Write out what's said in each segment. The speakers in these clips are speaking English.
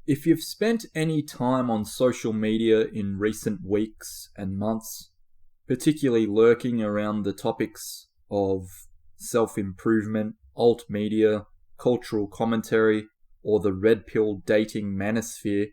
If you've spent any time on social media in recent weeks and months, particularly lurking around the topics of self-improvement, alt media, cultural commentary, or the red pill dating manosphere,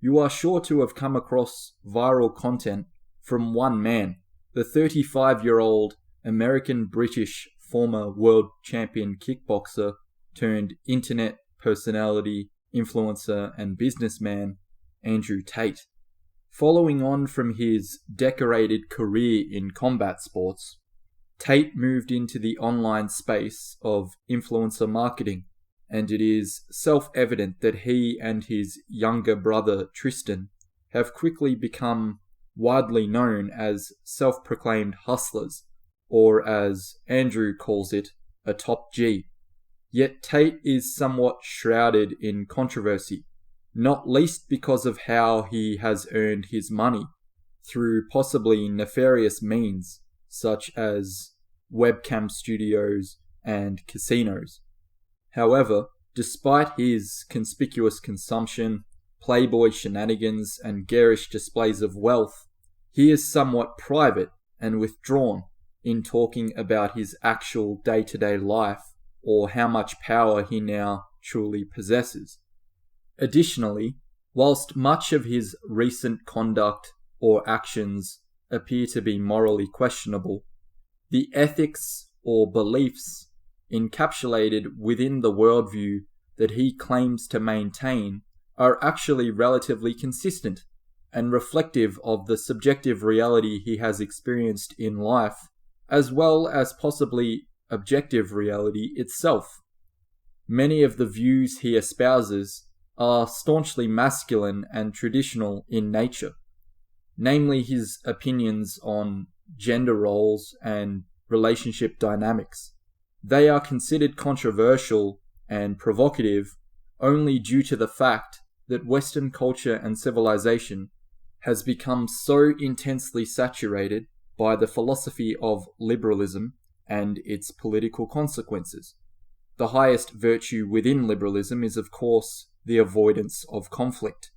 you are sure to have come across viral content from one man, the 35-year-old American-British former world champion kickboxer turned internet personality, influencer and businessman, Andrew Tate. Following on from his decorated career in combat sports, Tate moved into the online space of influencer marketing, and it is self-evident that he and his younger brother Tristan have quickly become widely known as self-proclaimed hustlers, or as Andrew calls it, a top G. Yet Tate is somewhat shrouded in controversy, not least because of how he has earned his money, through possibly nefarious means, such as webcam studios and casinos. However, despite his conspicuous consumption, playboy shenanigans, and garish displays of wealth, he is somewhat private and withdrawn in talking about his actual day-to-day life or how much power he now truly possesses. Additionally, whilst much of his recent conduct or actions appear to be morally questionable, the ethics or beliefs encapsulated within the worldview that he claims to maintain are actually relatively consistent and reflective of the subjective reality he has experienced in life, as well as possibly objective reality itself. Many of the views he espouses are staunchly masculine and traditional in nature, namely his opinions on gender roles and relationship dynamics. They are considered controversial and provocative only due to the fact that Western culture and civilization has become so intensely saturated by the philosophy of liberalism and its political consequences. The highest virtue within liberalism is, of course, the avoidance of conflict.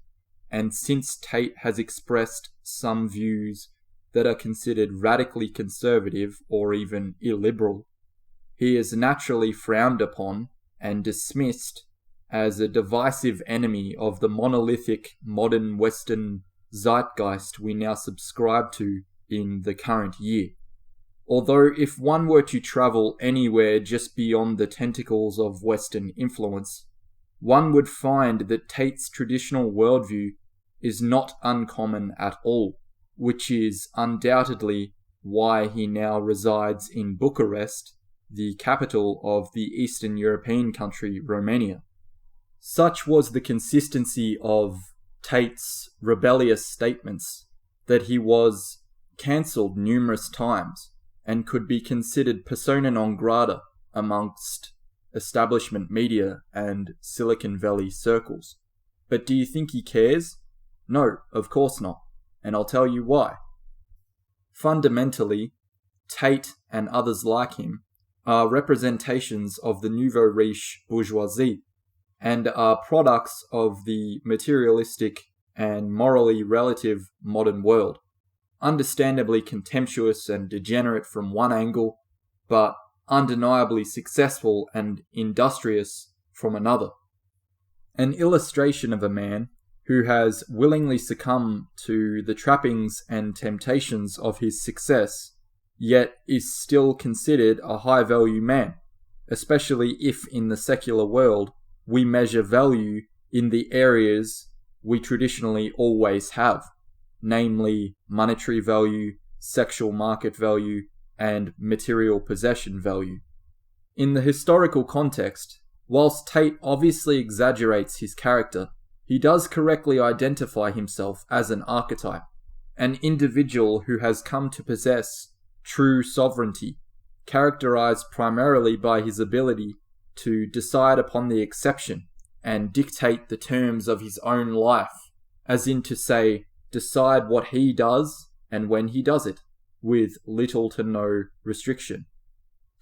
And since Tate has expressed some views that are considered radically conservative or even illiberal, he is naturally frowned upon and dismissed as a divisive enemy of the monolithic modern Western zeitgeist we now subscribe to in the current year. Although if one were to travel anywhere just beyond the tentacles of Western influence, one would find that Tate's traditional worldview is not uncommon at all, which is undoubtedly why he now resides in Bucharest, the capital of the Eastern European country Romania. Such was the consistency of Tate's rebellious statements that he was cancelled numerous times and could be considered persona non grata amongst establishment media and Silicon Valley circles. But do you think he cares? No, of course not, and I'll tell you why. Fundamentally, Tate and others like him are representations of the nouveau riche bourgeoisie and are products of the materialistic and morally relative modern world, understandably contemptuous and degenerate from one angle, but undeniably successful and industrious from another. An illustration of a man who has willingly succumbed to the trappings and temptations of his success, yet is still considered a high-value man, especially if in the secular world we measure value in the areas we traditionally always have, namely monetary value, sexual market value, and material possession value. In the historical context, whilst Tate obviously exaggerates his character, he does correctly identify himself as an archetype, an individual who has come to possess true sovereignty, characterized primarily by his ability to decide upon the exception and dictate the terms of his own life, as in to say, decide what he does and when he does it, with little to no restriction.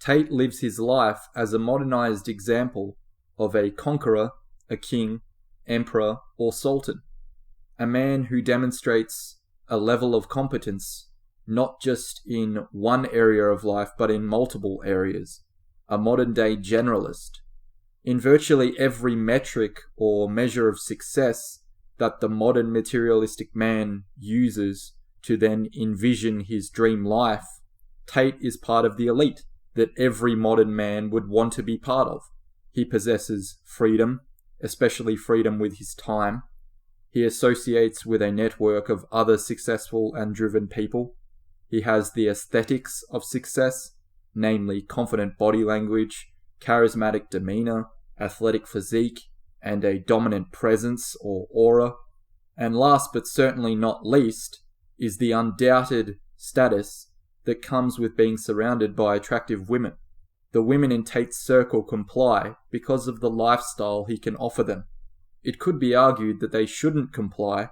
Tate lives his life as a modernized example of a conqueror, a king, emperor, or sultan. A man who demonstrates a level of competence not just in one area of life but in multiple areas. A modern-day generalist. In virtually every metric or measure of success that the modern materialistic man uses to then envision his dream life, Tate is part of the elite that every modern man would want to be part of. He possesses freedom, especially freedom with his time. He associates with a network of other successful and driven people. He has the aesthetics of success, namely confident body language, charismatic demeanor, athletic physique, and a dominant presence or aura. And last but certainly not least is the undoubted status that comes with being surrounded by attractive women. The women in Tate's circle comply because of the lifestyle he can offer them. It could be argued that they shouldn't comply,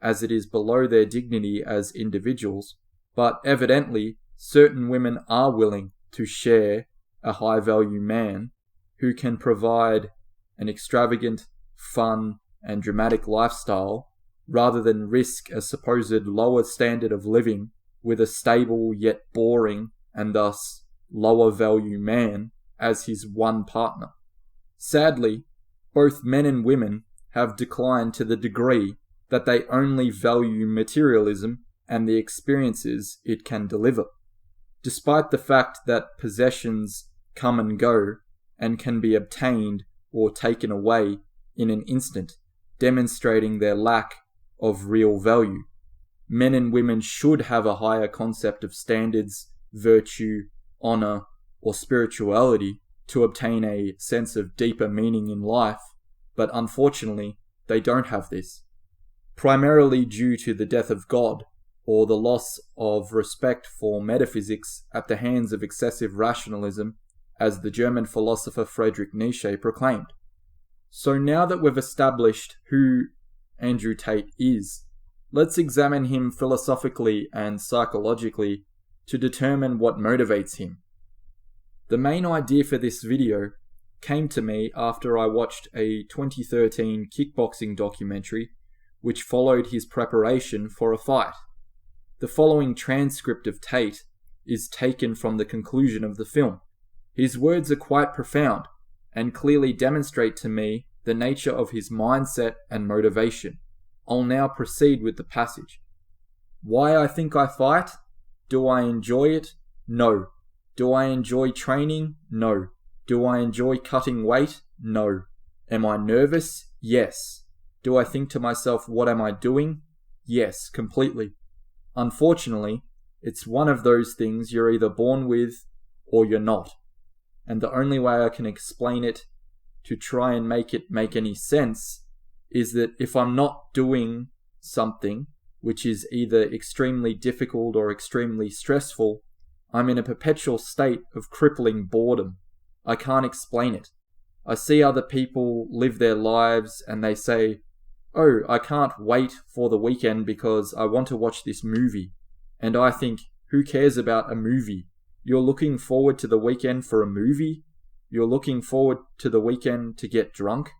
as it is below their dignity as individuals, but evidently certain women are willing to share a high-value man who can provide an extravagant, fun, and dramatic lifestyle rather than risk a supposed lower standard of living with a stable yet boring and thus lower value man as his one partner. Sadly, both men and women have declined to the degree that they only value materialism and the experiences it can deliver. Despite the fact that possessions come and go and can be obtained or taken away in an instant, demonstrating their lack of real value, men and women should have a higher concept of standards, virtue, honor, or spirituality to obtain a sense of deeper meaning in life, but unfortunately, they don't have this. Primarily due to the death of God, or the loss of respect for metaphysics at the hands of excessive rationalism, as the German philosopher Friedrich Nietzsche proclaimed. So now that we've established who Andrew Tate is, let's examine him philosophically and psychologically to determine what motivates him. The main idea for this video came to me after I watched a 2013 kickboxing documentary which followed his preparation for a fight. The following transcript of Tate is taken from the conclusion of the film. His words are quite profound and clearly demonstrate to me the nature of his mindset and motivation. I'll now proceed with the passage. Why I think I fight? Do I enjoy it? No. Do I enjoy training? No. Do I enjoy cutting weight? No. Am I nervous? Yes. Do I think to myself, what am I doing? Yes, completely. Unfortunately, it's one of those things you're either born with or you're not. And the only way I can explain it to try and make it make any sense is that if I'm not doing something which is either extremely difficult or extremely stressful, I'm in a perpetual state of crippling boredom. I can't explain it. I see other people live their lives and they say, oh, I can't wait for the weekend because I want to watch this movie. And I think, who cares about a movie? You're looking forward to the weekend for a movie? You're looking forward to the weekend to get drunk?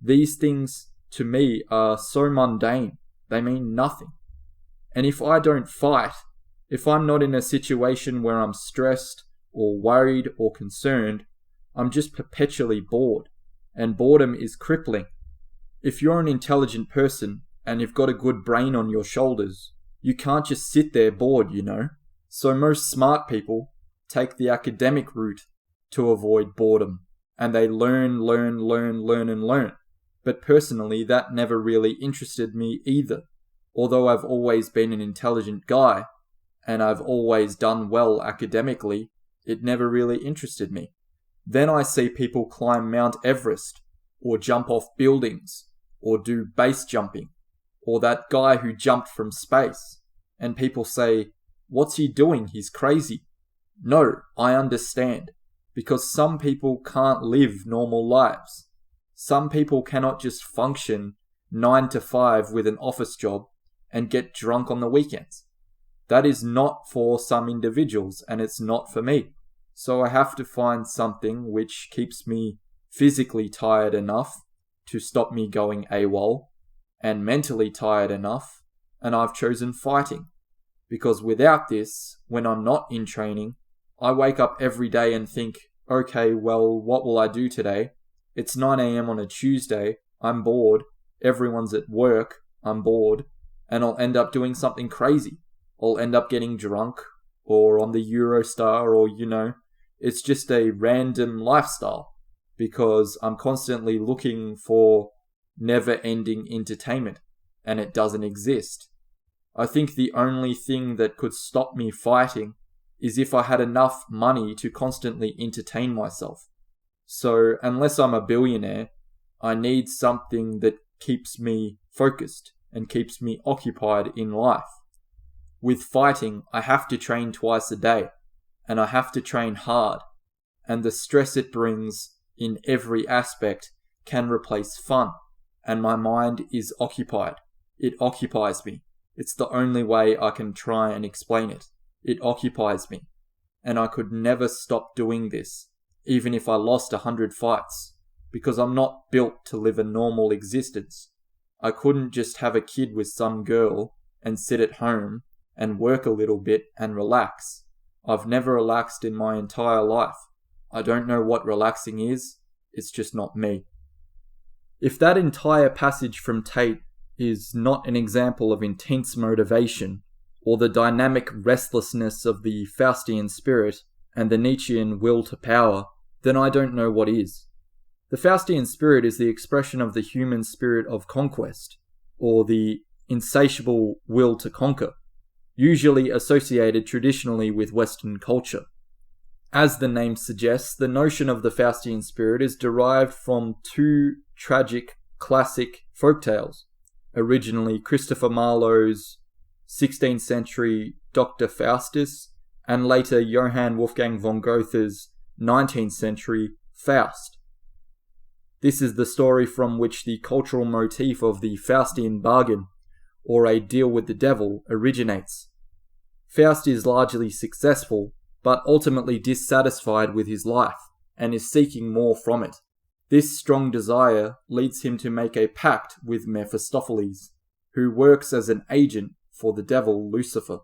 These things, to me, are so mundane. They mean nothing. And if I don't fight, if I'm not in a situation where I'm stressed or worried or concerned, I'm just perpetually bored. And boredom is crippling. If you're an intelligent person and you've got a good brain on your shoulders, you can't just sit there bored, you know. So most smart people take the academic route to avoid boredom, and they learn. But personally, that never really interested me either. Although I've always been an intelligent guy, and I've always done well academically, it never really interested me. Then I see people climb Mount Everest, or jump off buildings, or do base jumping, or that guy who jumped from space, and people say, what's he doing? He's crazy. No, I understand, because some people can't live normal lives. Some people cannot just function 9 to 5 with an office job and get drunk on the weekends. That is not for some individuals, and it's not for me. So I have to find something which keeps me physically tired enough to stop me going AWOL, and mentally tired enough, and I've chosen fighting. Because without this, when I'm not in training, I wake up every day and think, okay, well, what will I do today? It's 9 a.m. on a Tuesday, I'm bored, everyone's at work, I'm bored, and I'll end up doing something crazy. I'll end up getting drunk, or on the Eurostar, or it's just a random lifestyle, because I'm constantly looking for never-ending entertainment, and it doesn't exist. I think the only thing that could stop me fighting is if I had enough money to constantly entertain myself. So, unless I'm a billionaire, I need something that keeps me focused and keeps me occupied in life. With fighting, I have to train twice a day, and I have to train hard, and the stress it brings in every aspect can replace fun, and my mind is occupied. It occupies me. It's the only way I can try and explain it. It occupies me, and I could never stop doing this, even if I lost 100 fights, because I'm not built to live a normal existence. I couldn't just have a kid with some girl and sit at home and work a little bit and relax. I've never relaxed in my entire life. I don't know what relaxing is. It's just not me. If that entire passage from Tate is not an example of intense motivation, or the dynamic restlessness of the Faustian spirit and the Nietzschean will to power, then I don't know what is. The Faustian spirit is the expression of the human spirit of conquest, or the insatiable will to conquer, usually associated traditionally with Western culture. As the name suggests, the notion of the Faustian spirit is derived from two tragic, classic folktales, originally Christopher Marlowe's 16th century Dr. Faustus, and later Johann Wolfgang von Goethe's 19th century Faust. This is the story from which the cultural motif of the Faustian bargain, or a deal with the devil, originates. Faust is largely successful, but ultimately dissatisfied with his life, and is seeking more from it. This strong desire leads him to make a pact with Mephistopheles, who works as an agent for the devil Lucifer.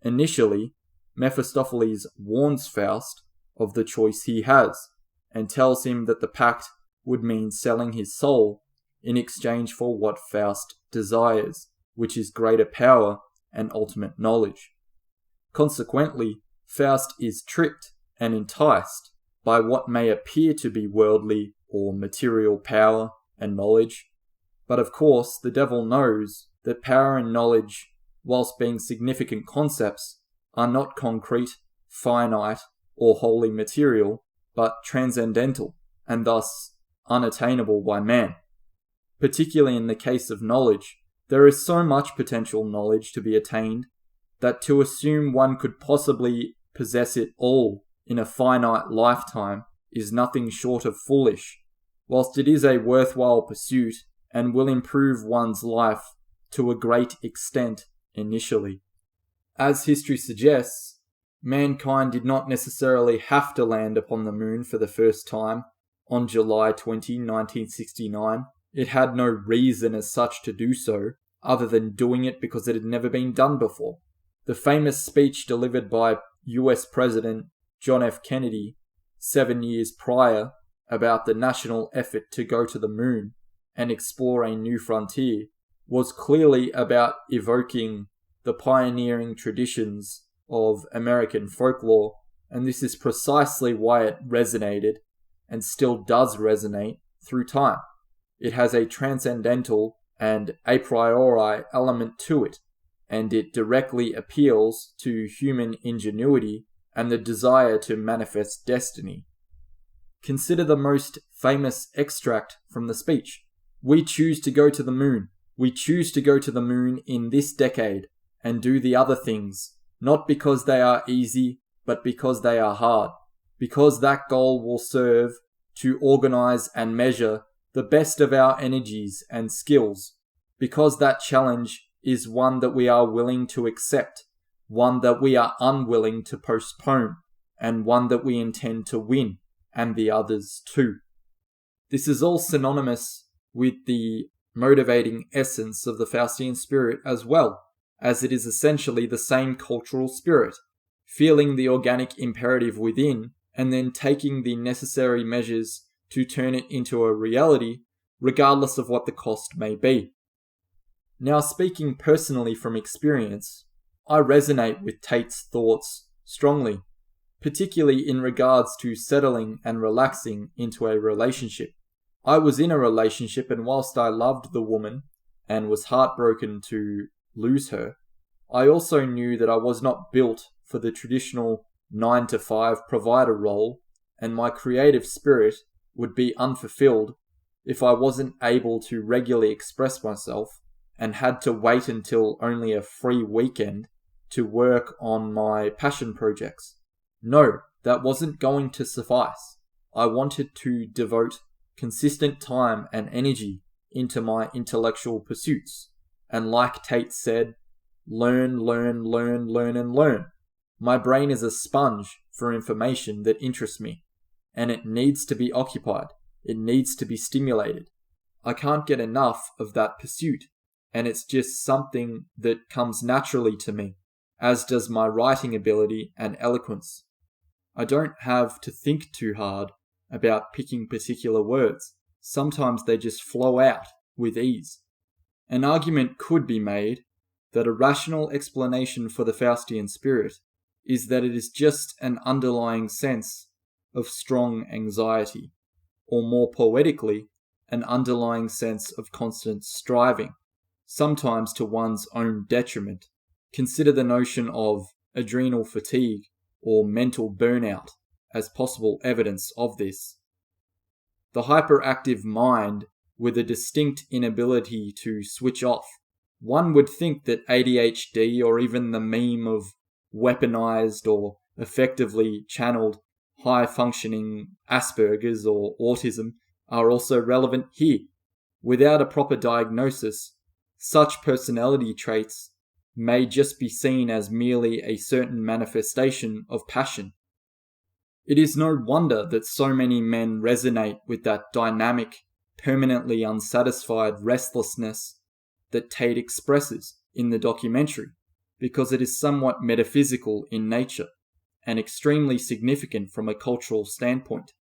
Initially, Mephistopheles warns Faust of the choice he has, and tells him that the pact would mean selling his soul in exchange for what Faust desires, which is greater power and ultimate knowledge. Consequently, Faust is tricked and enticed by what may appear to be worldly or material power and knowledge. But of course, the devil knows that power and knowledge, whilst being significant concepts, are not concrete, finite, or wholly material, but transcendental, and thus unattainable by man. Particularly in the case of knowledge, there is so much potential knowledge to be attained that to assume one could possibly possess it all in a finite lifetime is nothing short of foolish, whilst it is a worthwhile pursuit and will improve one's life to a great extent initially. As history suggests, mankind did not necessarily have to land upon the moon for the first time on July 20, 1969. It had no reason as such to do so, other than doing it because it had never been done before. The famous speech delivered by US President John F. Kennedy 7 years prior about the national effort to go to the moon and explore a new frontier was clearly about evoking the pioneering traditions of American folklore, and this is precisely why it resonated and still does resonate through time. It has a transcendental and a priori element to it, and it directly appeals to human ingenuity and the desire to manifest destiny. Consider the most famous extract from the speech. We choose to go to the moon. We choose to go to the moon in this decade and do the other things, not because they are easy, but because they are hard. Because that goal will serve to organize and measure the best of our energies and skills. Because that challenge is one that we are willing to accept, one that we are unwilling to postpone, and one that we intend to win, and the others too. This is all synonymous with the motivating essence of the Faustian spirit as well, as it is essentially the same cultural spirit, feeling the organic imperative within and then taking the necessary measures to turn it into a reality, regardless of what the cost may be. Now, speaking personally from experience, I resonate with Tate's thoughts strongly, particularly in regards to settling and relaxing into a relationship. I was in a relationship, and whilst I loved the woman and was heartbroken to lose her, I also knew that I was not built for the traditional 9-to-5 provider role, and my creative spirit would be unfulfilled if I wasn't able to regularly express myself and had to wait until only a free weekend to work on my passion projects. No, that wasn't going to suffice. I wanted to devote consistent time and energy into my intellectual pursuits. And like Tate said, learn, learn, learn, learn, and learn. My brain is a sponge for information that interests me, and it needs to be occupied. It needs to be stimulated. I can't get enough of that pursuit, and it's just something that comes naturally to me, as does my writing ability and eloquence. I don't have to think too hard about picking particular words. Sometimes they just flow out with ease. An argument could be made that a rational explanation for the Faustian spirit is that it is just an underlying sense of strong anxiety, or more poetically, an underlying sense of constant striving, sometimes to one's own detriment. Consider the notion of adrenal fatigue or mental burnout as possible evidence of this. The hyperactive mind with a distinct inability to switch off. One would think that ADHD, or even the meme of weaponized or effectively channeled high-functioning Asperger's or autism, are also relevant here. Without a proper diagnosis, such personality traits may just be seen as merely a certain manifestation of passion. It is no wonder that so many men resonate with that dynamic, permanently unsatisfied restlessness that Tate expresses in the documentary, because it is somewhat metaphysical in nature and extremely significant from a cultural standpoint.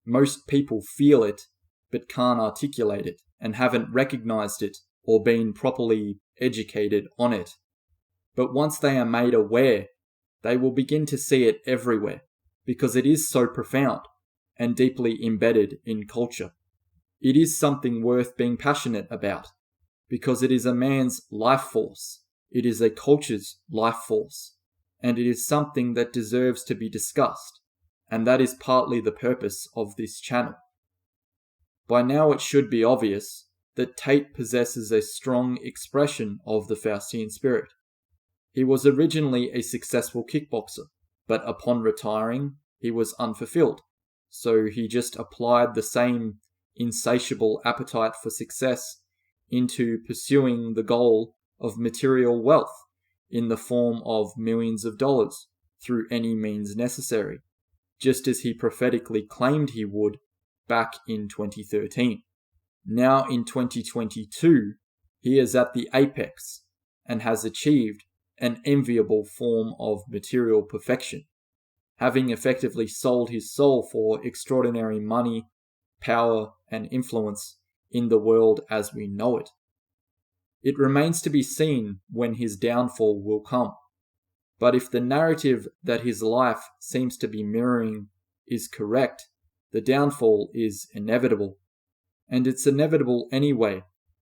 Most people feel it, but can't articulate it, and haven't recognized it or been properly educated on it. But once they are made aware, they will begin to see it everywhere, because it is so profound and deeply embedded in culture. It is something worth being passionate about, because it is a man's life force, it is a culture's life force, and it is something that deserves to be discussed, and that is partly the purpose of this channel. By now it should be obvious that Tate possesses a strong expression of the Faustian spirit. He was originally a successful kickboxer, but upon retiring, he was unfulfilled, so he just applied the same insatiable appetite for success into pursuing the goal of material wealth in the form of millions of dollars through any means necessary, just as he prophetically claimed he would back in 2013. Now in 2022, he is at the apex and has achieved an enviable form of material perfection, having effectively sold his soul for extraordinary money, power, and influence in the world as we know it. It remains to be seen when his downfall will come, but if the narrative that his life seems to be mirroring is correct, the downfall is inevitable. And it's inevitable anyway,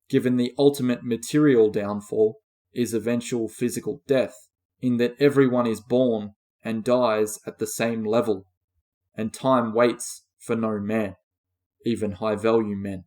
given the ultimate material downfall is eventual physical death, in that everyone is born and dies at the same level, and time waits for no man, even high-value men.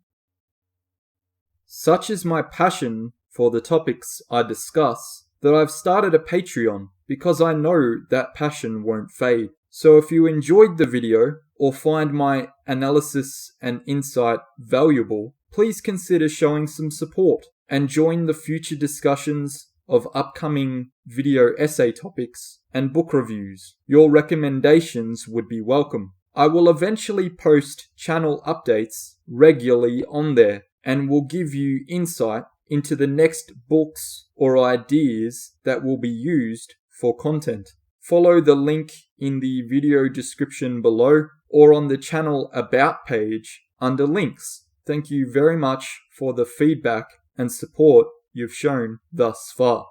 Such is my passion for the topics I discuss that I've started a Patreon, because I know that passion won't fade. So if you enjoyed the video or find my analysis and insight valuable, please consider showing some support and join the future discussions of upcoming video essay topics and book reviews. Your recommendations would be welcome. I will eventually post channel updates regularly on there, and will give you insight into the next books or ideas that will be used for content. Follow the link in the video description below or on the channel About page under links. Thank you very much for the feedback and support you've shown thus far.